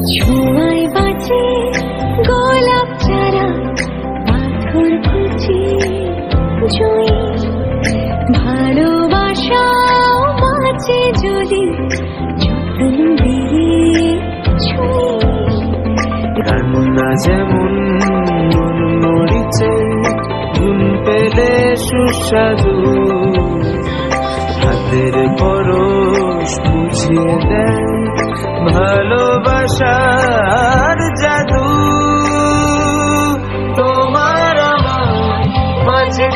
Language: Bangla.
ছোঁয়ায় বাঁচে গোলাপ চারা, পাথর কুচি জয়ী, ভালোবাসাও বাঁচে যদি যত্ন দিয়ে ছুঁয়ে। কান্না যেমন মরিচে গুণ পেলে সুস্বাদু, হাতের পরশ বুঝিয়ে দেয় ভালোবাসার জাদু। তোমার আমার মাঝে